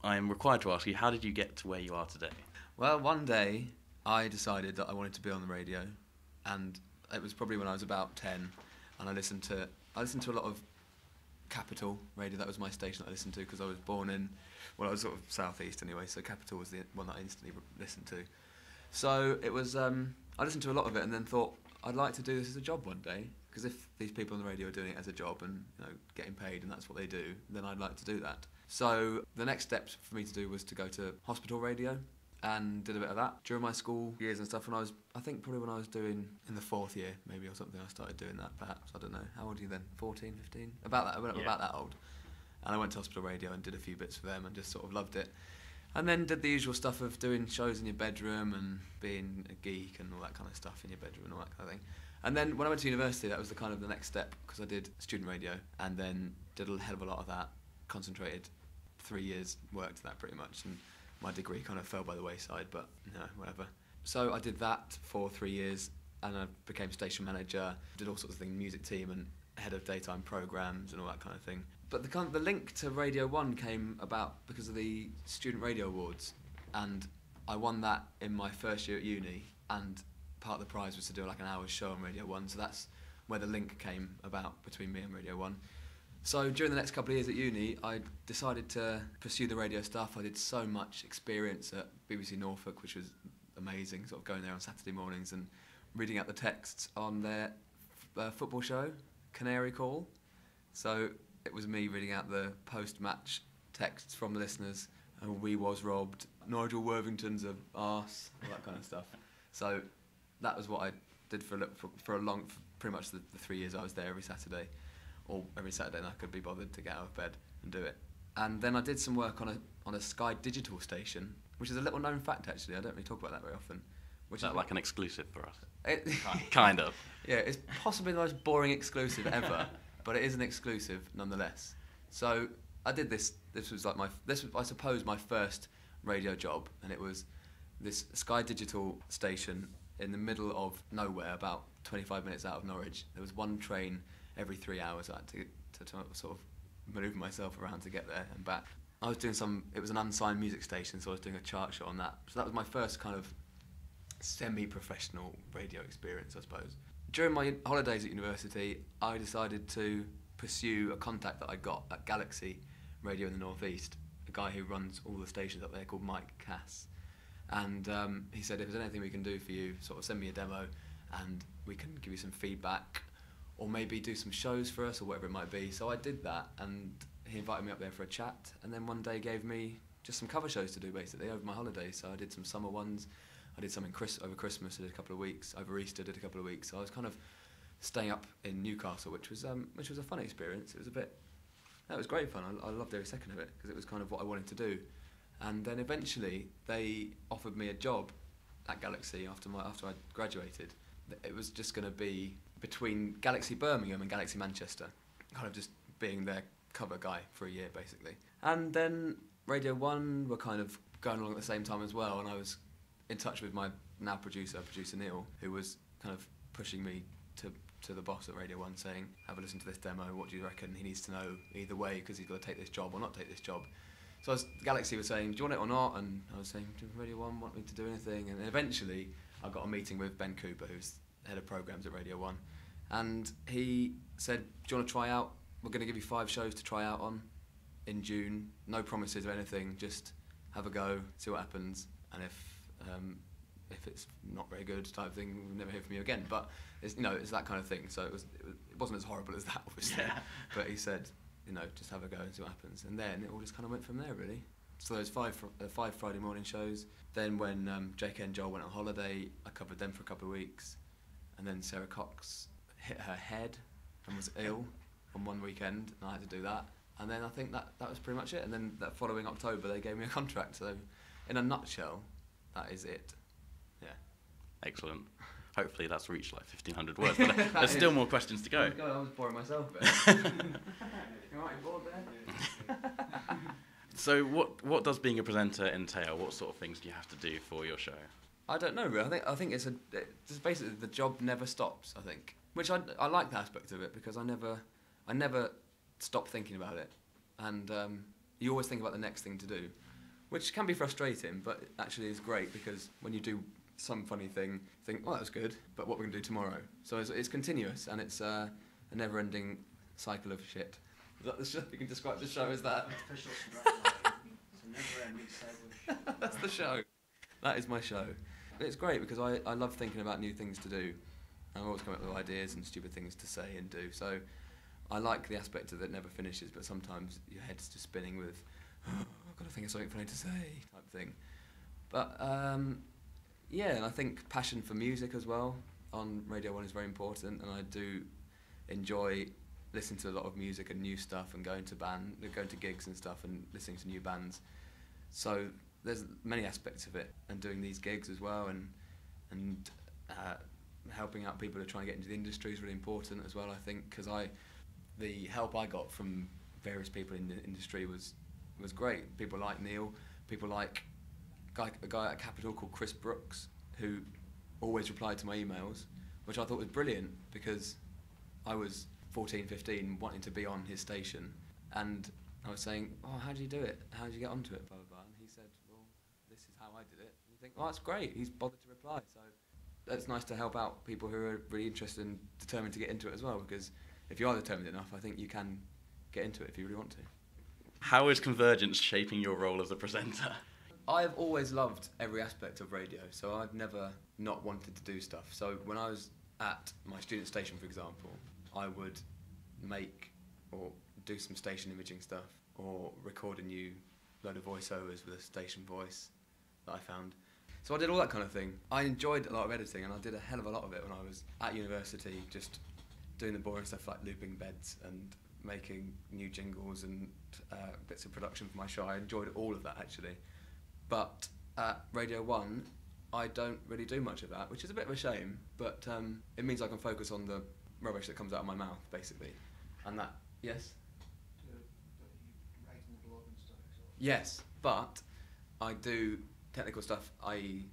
I'm required to ask you, how did you get to where you are today? Well, one day I decided that I wanted to be on the radio, and it was probably when I was about 10, and I listened to a lot of Capital Radio. That was my station that I listened to because I was born in, well, I was sort of southeast anyway, so Capital was the one that I instantly listened to. So it was, I listened to a lot of it and then thought, I'd like to do this as a job one day, because if these people on the radio are doing it as a job and getting paid and that's what they do, then I'd like to do that. So the next step for me to do was to go to hospital radio, and did a bit of that during my school years and stuff. And I think probably when I was doing in the 4th year maybe or something, I started doing that perhaps. I don't know. How old are you then? 14, 15? About that old. And I went to hospital radio and did a few bits for them and just sort of loved it. And then did the usual stuff of doing shows in your bedroom and being a geek and all that kind of stuff in your bedroom and all that kind of thing. And then when I went to university, that was the next step, because I did student radio and then did a hell of a lot of that, concentrated 3 years, worked that pretty much, and my degree kind of fell by the wayside, but whatever. So I did that for 3 years, and I became station manager, did all sorts of things, music team and head of daytime programmes and all that kind of thing. But the link to Radio 1 came about because of the Student Radio Awards, and I won that in my first year at uni, and part of the prize was to do like an hour's show on Radio 1, so that's where the link came about between me and Radio 1. So during the next couple of years at uni, I decided to pursue the radio stuff. I did so much experience at BBC Norfolk, which was amazing, sort of going there on Saturday mornings and reading out the texts on their football show, Canary Call. So it was me reading out the post-match texts from the listeners, and we was robbed, Nigel Worthington's a arse, all that kind of stuff. So that was what I did for pretty much the 3 years I was there every Saturday. Or every Saturday and I could be bothered to get out of bed and do it. And then I did some work on a Sky Digital station, which is a little known fact actually. I don't really talk about that very often. Which is like an exclusive for us. Kind of. Yeah, it's possibly the most boring exclusive ever, but it is an exclusive nonetheless. So I did this. This was I suppose my first radio job, and it was this Sky Digital station in the middle of nowhere, about 25 minutes out of Norwich. There was one train every 3 hours. I had to sort of manoeuvre myself around to get there and back. I was doing it was an unsigned music station, so I was doing a chart show on that. So that was my first kind of semi-professional radio experience, I suppose. During my holidays at university, I decided to pursue a contact that I got at Galaxy Radio in the North East, a guy who runs all the stations up there called Mike Cass. And he said, if there's anything we can do for you, sort of send me a demo and we can give you some feedback, or maybe do some shows for us, or whatever it might be. So I did that, and he invited me up there for a chat, and then one day gave me just some cover shows to do, basically, over my holidays. So I did some summer ones, I did some over Christmas, I did a couple of weeks, over Easter did a couple of weeks. So I was kind of staying up in Newcastle, which was a fun experience. It was great fun. I loved every second of it, because it was kind of what I wanted to do. And then eventually, they offered me a job at Galaxy after I graduated. It was just going to be between Galaxy Birmingham and Galaxy Manchester, kind of just being their cover guy for a year, basically. And then Radio 1 were kind of going along at the same time as well, and I was in touch with my now producer Neil, who was kind of pushing me to the boss at Radio 1, saying, have a listen to this demo, what do you reckon? He needs to know either way, because he's got to take this job or not take this job. So Galaxy was saying, do you want it or not? And I was saying, does Radio 1 want me to do anything? And eventually I got a meeting with Ben Cooper, who's head of programmes at Radio 1, and he said, do you want to try out? We're going to give you 5 shows to try out on in June. No promises of anything, just have a go, see what happens, and if it's not very good type thing, we'll never hear from you again. But it's that kind of thing. So it wasn't as horrible as that, obviously. Yeah. But he said, just have a go and see what happens. And then it all just kind of went from there, really. So those 5 Friday morning shows. Then when JK and Joel went on holiday, I covered them for a couple of weeks. And then Sarah Cox hit her head and was ill on one weekend, and I had to do that. And then I think that was pretty much it. And then that following October, they gave me a contract. So in a nutshell, that is it. Yeah. Excellent. Hopefully that's reached like 1,500 words, but there's still more questions to go. I was boring myself a bit. You alright, bored there? So what does being a presenter entail? What sort of things do you have to do for your show? I don't know, really. I think it's basically the job never stops, I think. Which I like the aspect of it, because I never stop thinking about it. And you always think about the next thing to do. which can be frustrating, but it actually is great because when you do some funny thing, you think, oh, that was good, but what we're going to do tomorrow? So it's continuous, and it's a never-ending cycle of shit. Is that the show? You can describe the show as that? Official strapline. It's a never-ending cycle. That's the show. That is my show. It's great because I love thinking about new things to do. I always come up with ideas and stupid things to say and do. So I like the aspect of it never finishes, but sometimes your head's just spinning with, oh, I've got to think of something funny to say, type thing. But yeah, and I think passion for music as well on Radio 1 is very important, and I do enjoy listening to a lot of music and new stuff and going to gigs and stuff and listening to new bands. So there's many aspects of it, and doing these gigs as well, and helping out people who are trying to get into the industry is really important as well, I think, because the help I got from various people in the industry was great. People like Neil, people like a guy at Capitol called Chris Brooks, who always replied to my emails, which I thought was brilliant because I was 14, 15, wanting to be on his station, and I was saying, oh, how do you do it? How did you get onto it? Blah, blah, blah. And he said, well, this is how I did it. And you think, oh, that's great. He's bothered to reply. So it's nice to help out people who are really interested and determined to get into it as well, because if you are determined enough, I think you can get into it if you really want to. How is Convergence shaping your role as a presenter? I've always loved every aspect of radio, so I've never not wanted to do stuff. So when I was at my student station, for example, I would make or do some station imaging stuff or record a new load of voiceovers with a station voice that I found. So I did all that kind of thing. I enjoyed a lot of editing, and I did a hell of a lot of it when I was at university, just doing the boring stuff like looping beds and making new jingles and bits of production for my show. I enjoyed all of that, actually. But at Radio 1, I don't really do much of that, which is a bit of a shame, but it means I can focus on the rubbish that comes out of my mouth, basically. And that, yes? Writing the blog and stuff. Yes, but I do technical stuff, i.e.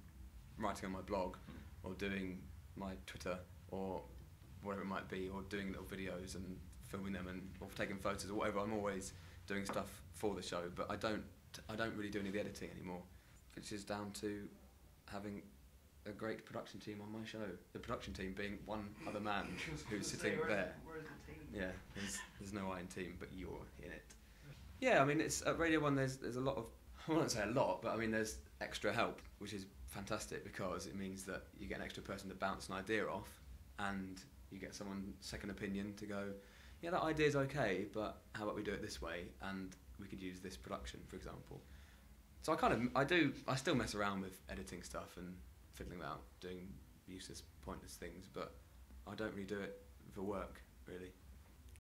writing on my blog, or doing my Twitter, or whatever it might be, or doing little videos and filming them, or taking photos, or whatever. I'm always doing stuff for the show, but I don't really do any of the editing anymore, which is down to having a great production team on my show. The production team being one other man who's sitting there. Where's the team? Yeah, there's no I in team, but you're in it. Yeah, I mean, it's at Radio 1. There's a lot of, I won't say a lot, but I mean there's extra help, which is fantastic because it means that you get an extra person to bounce an idea off, and you get someone's second opinion to go, yeah, that idea's okay, but how about we do it this way, and we could use this production, for example. So I still mess around with editing stuff and fiddling about, doing useless, pointless things, but I don't really do it for work, really.